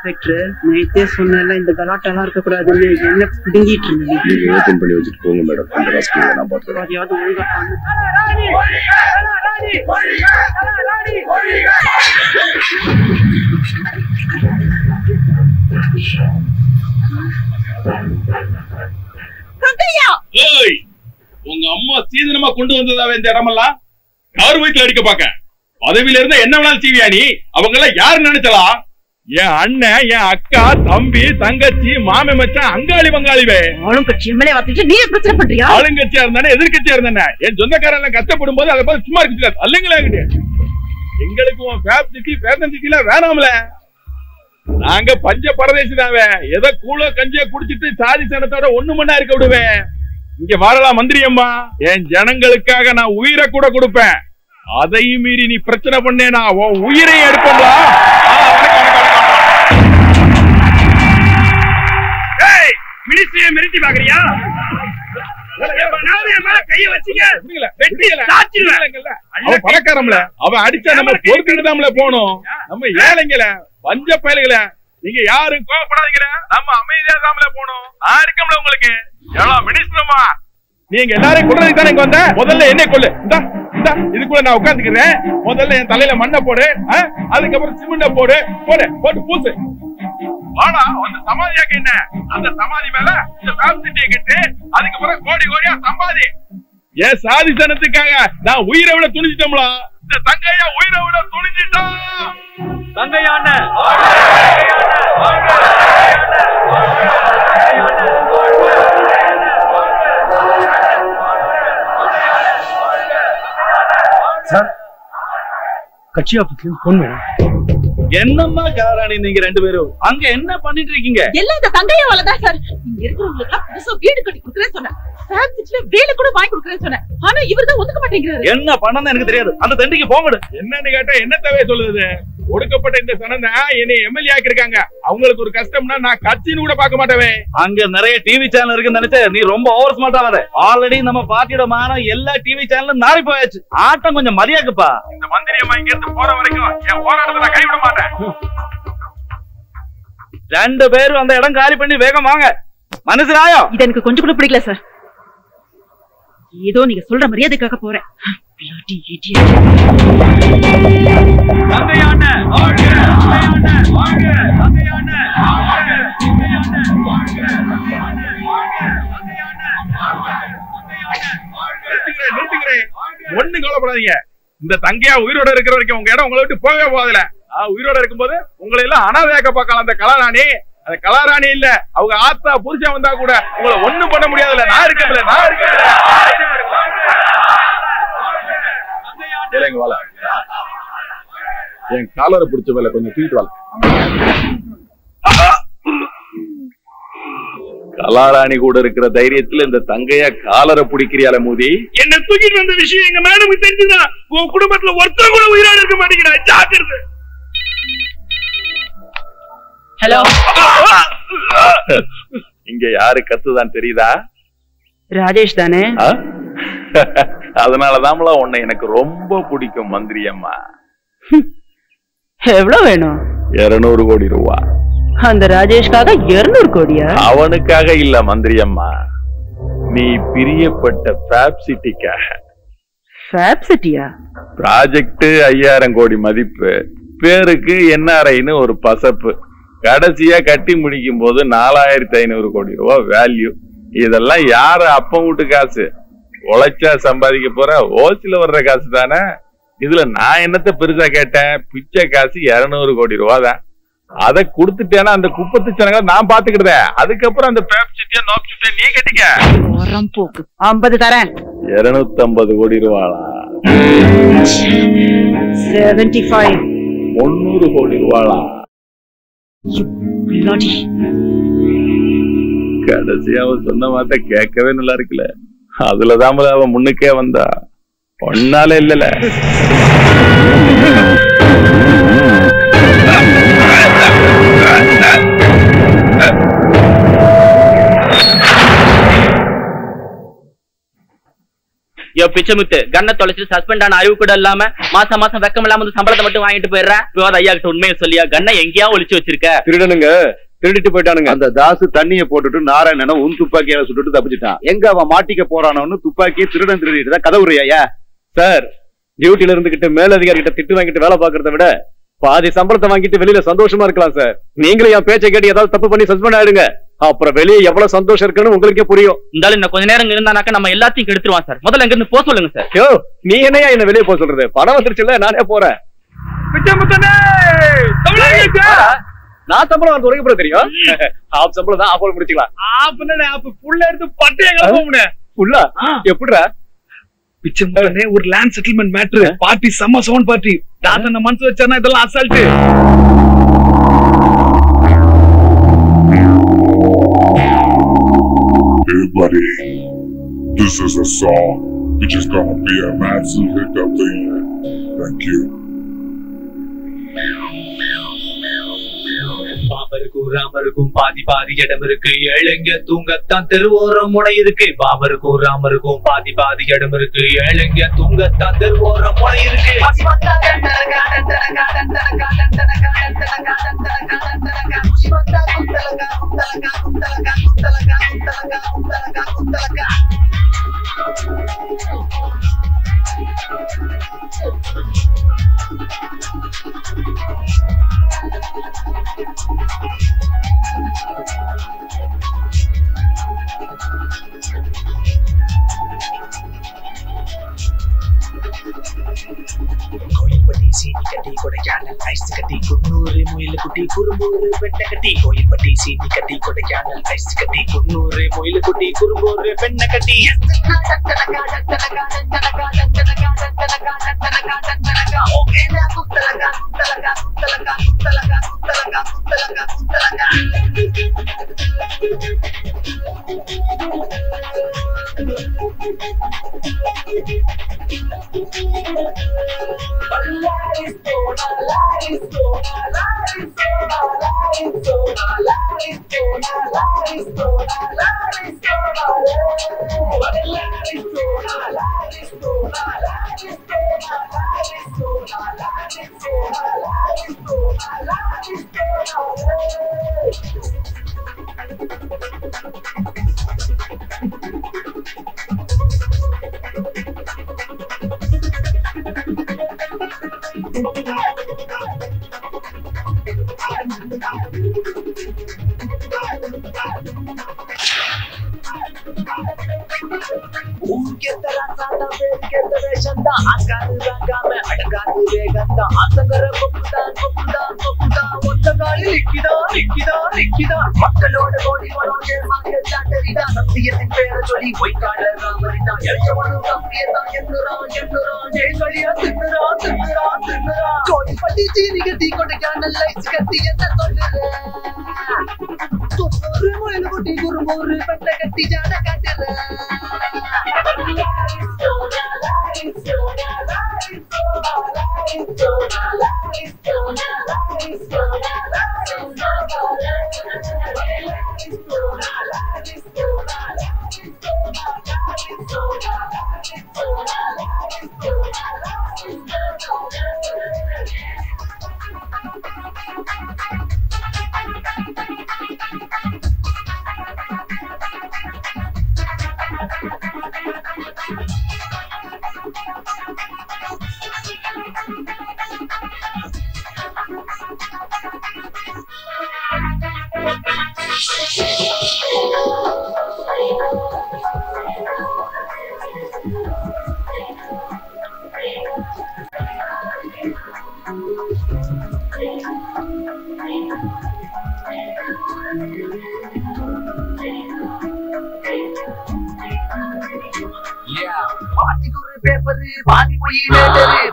Inspector நேத்தே சொன்னல இந்த கலாட்டெல்லாம் இருக்க கூடாதுன்னு என்ன பிடுங்கிட்டு இருந்தீங்க. ஓபன் பண்ணி வச்சிட்டு போங்க மேடம். அந்த ராஸ்கல் நான் பாத்துக்கிறேன். அதையாவது ஒழுங்கா பண்ணு. ஏய், உங்க அம்மா சீதனமா கொண்டு வந்ததாவே இந்த இடமெல்லாம் யார் வயிற்றுல அடிக்க பாக்க பதவியில இருந்தா என்ன வேணாலும் செய்வியா நீ? அவங்க எல்லாம் யாரு நினைச்சலாம்? என் அண்ணன், என் அக்கா, தம்பி, தங்கச்சி, மாமே மச்சான், அங்காளி பங்காளிவே. ஆளுங்கட்சி எம்எல்ஏ வந்துட்டு நீ பிரச்சனை பண்றியா? ஆளுங்கட்சியா இருந்தானே எதிர்கட்சியா இருந்தானே என் சொந்தக்காரன் எல்லாம் கஷ்டப்படும் போது அதை பார்த்து சும்மா இருக்கு அல்லங்களா எங்களுக்கு உன் பேரன்சிட்டில வேணாம்ல. நாங்க பஞ்ச பரதேசிதாவே. எதை கூழ கஞ்சிய குடிச்சிட்டு சாதி சனத்தோட ஒண்ணு மண்ணா இருக்க விடுவேன். இங்க வரலாம் மந்திரி அம்மா, என் ஜனங்களுக்காக நான் உயிரை கூட கொடுப்பேன். அதையும் மீறி நீ பிரச்சனை பண்ணேனா உன் உயிரை எடுப்பா. மினிஸ்ட்ரியை மிரட்டி பாக்குறியா? பணக்காரம்ல அவன் அடிச்சா நம்ம பொறுத்துக்கிட்டு போனோம். நம்ம ஏழைங்கள பஞ்ச பயல்கள நீங்க யாரும் கோவப்படாதீங்க. நம்ம அமைதியா தாமல போனோம். இருக்கம்ல உங்களுக்கு எவ்வளவு மினிஸ்டர்மா நீங்க எல்லாரையும் கொள்றதுக்கு தானே இங்க வந்த. முதல்ல என்ன கொள்ளு. இதுக்குள்ள நான் உட்காந்துக்கிறேன். முதல்ல என் தலையில மண்ணை போடு, அதுக்கப்புறம் சிமெண்ட போடு, போட்டு பூசு. வாடா வந்து சமாதியாக்க என்ன அந்த சமாதி மேல இந்த ஃபேமிலியை கட்டு, அதுக்கப்புறம் கோடி கோடியா சம்பாதி. ஏன் சாதி சனத்துக்காக நான் உயிரை விட துணிஞ்சிட்டோம்ல. இந்த தங்கையா உயிரை விட துணிஞ்சிட்டோம். தங்கையான சார், கட்சி ஆபீஸ்ல போன் வேணும். என்னம்மா காராணி நீங்க ரெண்டு பேரும் அங்க என்ன பண்ணிட்டு இருக்கீங்க? எல்லாம் இந்த தங்கையாவாலதான் சார். இங்க இருக்கிறவங்களுக்கு புதுசா வீடு கட்டி கொடுக்குறேன்னு சொன்னேன். வேலை கூட வாங்கி கொடுக்குறேன்னு சொன்னேன். ஆனா இவர் தான் ஒதுக்க மாட்டேங்கிறாரு. என்ன பண்ணணும் எனக்கு தெரியாது. அந்த தண்டிக்கு போங்க. என்னன்னு கேட்டா என்ன தேவையை சொல்லுது? ஒடுக்கப்பட்ட இந்த சனந்த என்னை எம்எல்ஏ ஆக்கிருக்காங்க. அவங்களுக்கு ஒரு கஷ்டம்னா நான் கட்சின்னு கூட பார்க்க மாட்டேன். அங்க நிறைய டிவி சேனல் இருக்குன்னு நினைச்ச நீ ரொம்ப ஓவர் ஸ்மார்ட் ஆகாத. ஆல்ரெடி நம்ம பார்ட்டியோட மானம் எல்லா டிவி சேனலும் நாரி போயாச்சு. ஆட்டம் கொஞ்சம் மரியாதைப்பா. இந்த மந்திரி அம்மா இங்க இருந்து போற வரைக்கும் என் போராட்டத்தை நான் கைவிட மாட்டேன். ரெண்டு பேரும் அந்த இடம் காலி பண்ணி வேகம் வாங்க. மனசுலாயோ இது எனக்கு கொஞ்சம் கூட பிடிக்கல சார். ஏதோ நீங்க சொல்ற மரியாதைக்காக போறேன். ஒண்ணு கவலைப்படாதீங்க. இந்த தங்கையா உயிரோட இருக்கிற வரைக்கும் உங்க இடம் உங்களை விட்டு போகவே போகாதுல. உயிரோட இருக்கும்போது உங்களை எல்லாம் அனாதையாக்க பார்க்கலாம். அந்த கலாராணி, அந்த கலாராணி இல்ல அவங்க ஆத்தா புருஷன் வந்தா கூட உங்களை ஒண்ணும் பண்ண முடியாதுல்ல. நான் இருக்கேன், நான் இருக்கேன். என் காலரை பிடிச்ச வேலை கொஞ்சம் தூக்கிட்டு வாங்க. கலாராணி கூட இருக்கிற தைரியத்துல இந்த தங்கையா காலரை பிடிக்கிறியால மூதி. என்ன தூக்கிட்டு வந்த விஷயம் எங்க மேடமுக்கு தெரிஞ்சுதான் உன் குடும்பத்துல ஒருத்தர் கூட உயிரோட இருக்க மாட்டேங்கிறா. ஜாக்கிரதை. ஹலோ, இங்க யாரு கத்துதான் தெரியுதா? ராஜேஷ் தானே? அதனாலதான் உன்னை எனக்கு ரொம்ப பிடிக்கும் மந்திரி அம்மா. எவ்வளவு வேணும்? 200 கோடி ரூபா. அந்த ராஜேஷ்காக 200 கோடியா? அவனுக்காக இல்ல மந்திரி அம்மா, நீ பிரியப்பட்ட ஃபேப் சிட்டிக்காக. ஃபேப் சிட்டியா? ப்ராஜெக்ட் 5000 கோடி மதிப்பு, பேருக்கு என்ஆர்ஐன்னு ஒரு பசப்பு. கடைசியா கட்டி முடிக்கும் போது 4500 கோடி ரூபா வேல்யூ. இதெல்லாம் யாரு அப்ப வீட்டு காசு? உழைச்சா சம்பாதிக்க போற ஓசில வர்ற காசு தானே. இதுல நான் என்னத்த பெருசா கேட்டேன்? பிச்சை காசு 200 கோடி ரூபா தான். அதை கொடுத்துட்டேன்னா அந்த குப்பத்து சனங்களை நான் பாத்துக்கிட்டேன். அதுக்கப்புறம் அந்த பேப் சிட்டியா நோப் சிட்டியா நீ கட்டிக்க. போக்கு 50 தரேன். 250 கோடி ரூபாளா? 75. 300 கோடி ரூபாளா? கடைசியா அவன் சொன்ன வார்த்தை கேட்கவே நல்லா இருக்குல்ல. அதுலதான் அவன் முன்னுக்கே வந்தா. ஒன்னால இல்லல. பிச்சைமுத்து கண்ணை தொலைச்சு சஸ்பெண்ட் ஆன அறிவு கூட இல்லாம மாசம் மாசம் வெக்கம் இல்லாம சம்பளத்தை மட்டும் வாங்கிட்டு போயிடுற. ஐயா கிட்ட உண்மையை சொல்லியா கண்ணை எங்கேயா ஒளிச்சு வச்சிருக்க? திருடனுங்க திருடிட்டு போயிட்டானுங்க. அந்த தாசு தண்ணியை போட்டுட்டு நாராயணனை உன் துப்பாக்கியால சுட்டுட்டு தப்பிச்சுட்டான். எங்க அவன் மாட்டிக்க போறானு துப்பாக்கியை திருடன் திருடிட்டு தான் கதவுறியா சார்? டியூட்டில இருந்துகிட்டு மேலதிகாரி கிட்ட திட்டு வாங்கிட்டு வேலை பாக்குறத விட பாதி சம்பளத்தை வாங்கிட்டு வெளியில சந்தோஷமா இருக்கலாம் சார். நீங்களும் என் பேச்சை கேட்டு ஏதாவது தப்பு பண்ணி சஸ்பெண்ட் ஆயிடுங்க. அப்புறம் வெளியே எவ்வளவு சந்தோஷம் இருக்குன்னு உங்களுக்கே புரியும். இருந்தாலும் இன்னும் கொஞ்ச நேரம் இருந்தானாக்க நம்ம எல்லாத்தையும் கெடுத்துருவான் சார். முதல்ல இங்க இருந்து போக சொல்லுங்க சார். யோ நீ என்னையா என்ன வெளியே போக சொல்றது? பணம் வந்துருச்சுல்ல, நானே போறேன். நான் சம்பளம் வந்து உனக்கு தெரியும். ஆப் சம்பளம் தான் ஆப் முடிச்சுக்கலாம். ஆப் புள்ள எடுத்து பட்டையங்கள போமுனே. புள்ள எப்படிடா? பிச்சைமுத்தனே ஒரு லேண்ட் செட்டில்மெண்ட் மேட்டர். பார்ட்டி செம்ம சவுண்ட் பார்ட்டி. தாத்தன மனசு வச்சானா இதெல்லாம் assault. Hey buddy, this is a song which is gonna be a massive hit of the year. Thank you. பாபருக்கும் ராமருக்கும் பாதி பாதி இடம் இருக்கு. ஏழைங்க தூங்கத்தான் தெருவோரம் முனை இருக்கு. பாபருக்கும் ராமருக்கும் பாதி பாதி இடம் இருக்கு. ஏழைங்க தூங்கத்தான் தெருவோரம் முனை இருக்கு. கோயில்பட்டி சீனி கட்டி கொடைக்கானல் ஐஸ் கட்டி குன்னூறு முயல் குட்டி குறும்பூரு பெண்ணை கட்டி. கோயில்பட்டி சீனி கட்டி கொடைக்கானல் ஐஸ் கட்டி குன்னூறு முயல் குட்டி குறும்பூரு பெண்ணை கட்டி. மக்களோட கோடி சத்தியத்தின் பேர சொல்லி பொய்க்காளர் ராமரிதான் எழுச்சவனும் தம்பியதான் கோடிப்பட்டி சீனி கட்டி கொடைக்கானல் ஐஸ் கட்டி என்ன சொல்லுற? தொண்ணூறு முயல் குட்டி குறும்பூரு பெண்ணை கட்டி ஜாட காட்டுற.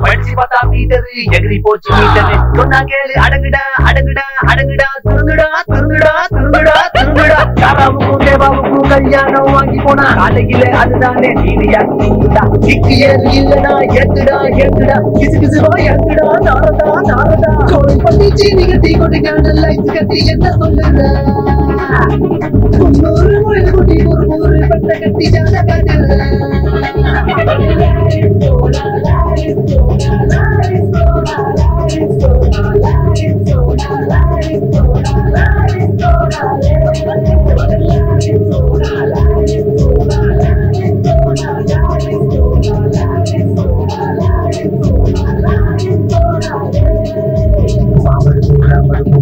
படிச்சு பார்த்தா மீட்டரு எகிரி போச்சு மீட்டரு. சொன்னா கேளு அடங்குடா அடங்குடா அடங்குடா திருந்துடா திருந்துடா திருந்துடா திருந்துடா. யாராவுக்கும் தேவாவுக்கும் கல்யாணம் வாங்கி போனா காலையில அதுதானே நீதியா நீங்குடா. இக்கியர் இல்லடா ஏத்துடா ஏத்துடா கிசு கிசுவா ஏத்துடா நாரதா நாரதா. கோயில்பட்டி சீனி கட்டி கொடைக்கானல் ஐஸ் கட்டி என்ன சொல்லுற? தொண்ணூறு முயல் குட்டி குறும்பூரு பெண்ணை கட்டி ஜாட காட்டுற.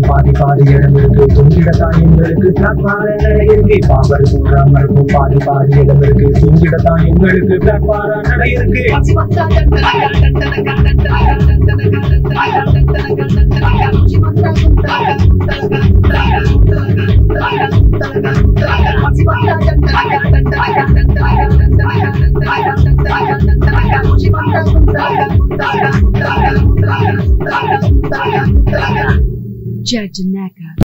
பாதி பாதி இடம் இருக்கு தூங்கிடத்தான் எங்களுக்கு பிளாட்பார நடை இருக்கு பாபர் கூறாமருக்கும் பாதி பாதி இடம் இருக்கு தூங்கிடத்தான் எங்களுக்கு பிளாட்பார நடை இருக்கு Judge Naka.